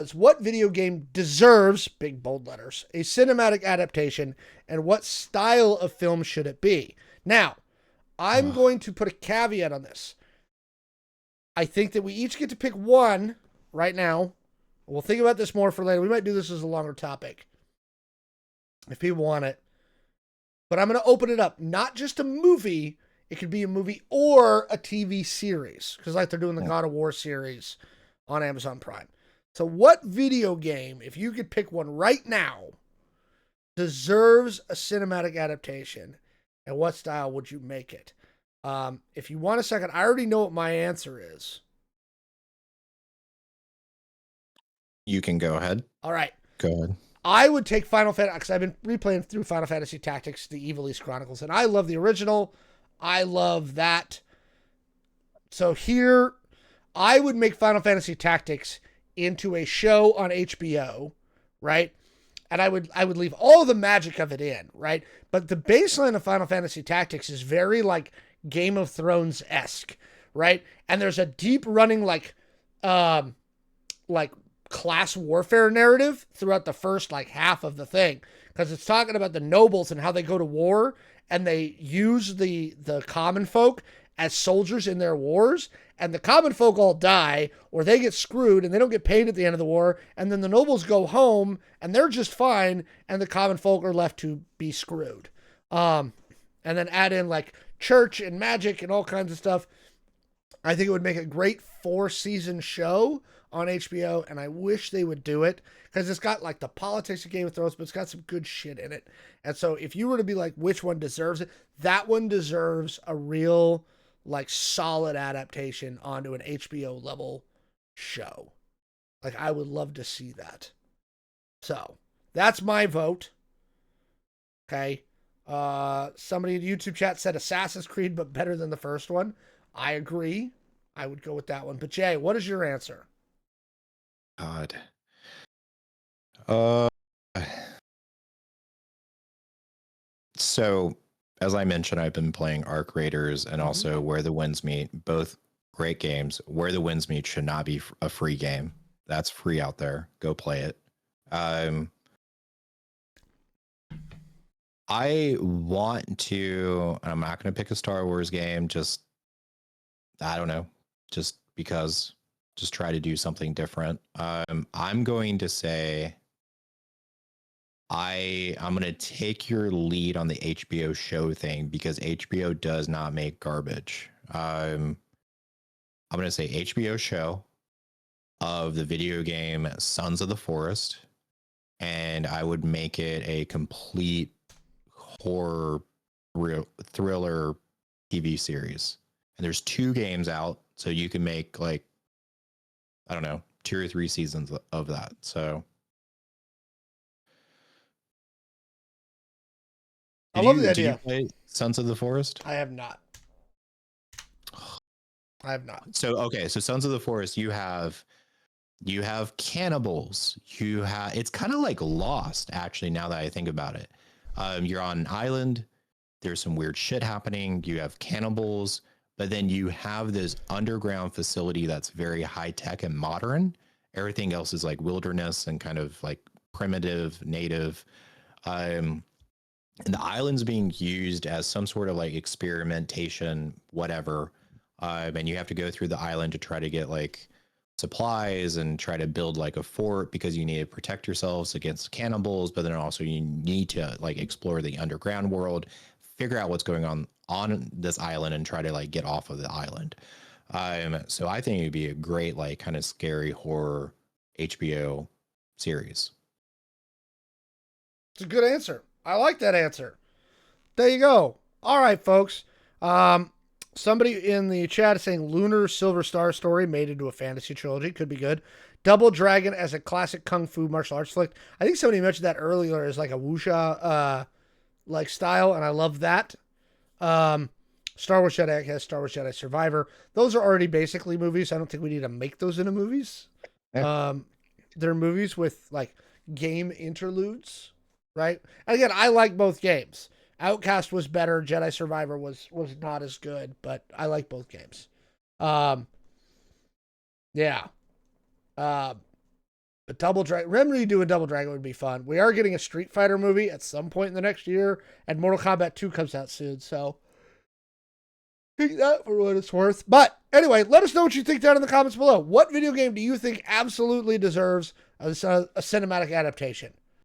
It's what video game deserves, big bold letters, a cinematic adaptation, and what style of film should it be? Now, I'm going to put a caveat on this. I think that we each get to pick one right now. We'll think about this more for later. We might do this as a longer topic if people want it. But I'm going to open it up. Not just a movie. It could be a movie or a TV series. Because like they're doing the God of War series on Amazon Prime. So what video game, if you could pick one right now, deserves a cinematic adaptation? And what style would you make it? If you want a second, I already know what my answer is. You can go ahead. All right. Go ahead. I would take Final Fantasy, because I've been replaying through Final Fantasy Tactics, the Evil East Chronicles, and I love the original. I love that. So here, I would make Final Fantasy Tactics into a show on HBO, right? And I would leave all the magic of it in, right? But the baseline of Final Fantasy Tactics is very like Game of Thrones-esque, right? And there's a deep running like class warfare narrative throughout the first like half of the thing, because it's talking about the nobles and how they go to war and they use the common folk as soldiers in their wars, and the common folk all die or they get screwed and they don't get paid at the end of the war, and then the nobles go home and they're just fine and the common folk are left to be screwed. And then add in like church and magic and all kinds of stuff. I think it would make a great 4-season show on HBO, and I wish they would do it, because it's got like the politics of Game of Thrones, but it's got some good shit in it. And so if you were to be like, which one deserves it, that one deserves a real like solid adaptation onto an HBO level show. Like, I would love to see that. So that's my vote. Okay. Somebody in the YouTube chat said Assassin's Creed, but better than the first one. I agree. I would go with that one. But Jay, what is your answer? God. So, as I mentioned, I've been playing Arc Raiders and also Where the Winds Meet. Both great games. Where the Winds Meet should not be a free game. That's free out there. Go play it. I want to. I'm not going to pick a Star Wars game. Just, I don't know. Just because. Just try to do something different. I'm going to say. I'm going to take your lead on the HBO show thing, because HBO does not make garbage. I'm going to say HBO show of the video game Sons of the Forest, and I would make it a complete horror thriller TV series. And there's 2 games out, so you can make like, I don't know, 2 or 3 seasons of that. So I love the idea. Did you play Sons of the Forest? I have not. So okay, so Sons of the Forest, you have cannibals. It's kind of like Lost, actually, now that I think about it. You're on an island. There's some weird shit happening. You have cannibals, but then you have this underground facility that's very high tech and modern. Everything else is like wilderness and kind of like primitive, native. And the island's being used as some sort of like experimentation, whatever. And you have to go through the island to try to get like supplies and try to build like a fort, because you need to protect yourselves against cannibals, but then also you need to like explore the underground world, figure out what's going on this island, and try to like get off of the island. So I think it'd be a great like kind of scary horror HBO series. It's a good answer. I like that answer. There you go. All right, folks. Somebody in the chat is saying Lunar Silver Star story made into a fantasy trilogy. Could be good. Double Dragon as a classic kung fu martial arts flick. I think somebody mentioned that earlier as like a wuxia like style, and I love that. Star Wars Jedi has Star Wars Jedi Survivor. Those are already basically movies. I don't think we need to make those into movies. Yeah. They're movies with like game interludes, right? And again, I like both games. Outcast was better. Jedi Survivor was not as good, but I like both games. Yeah. But But Double Dragon, Remedy doing Double Dragon would be fun. We are getting a Street Fighter movie at some point in the next year, and Mortal Kombat 2 comes out soon, so take that for what it's worth. But anyway, let us know what you think down in the comments below. What video game do you think absolutely deserves a cinematic adaptation?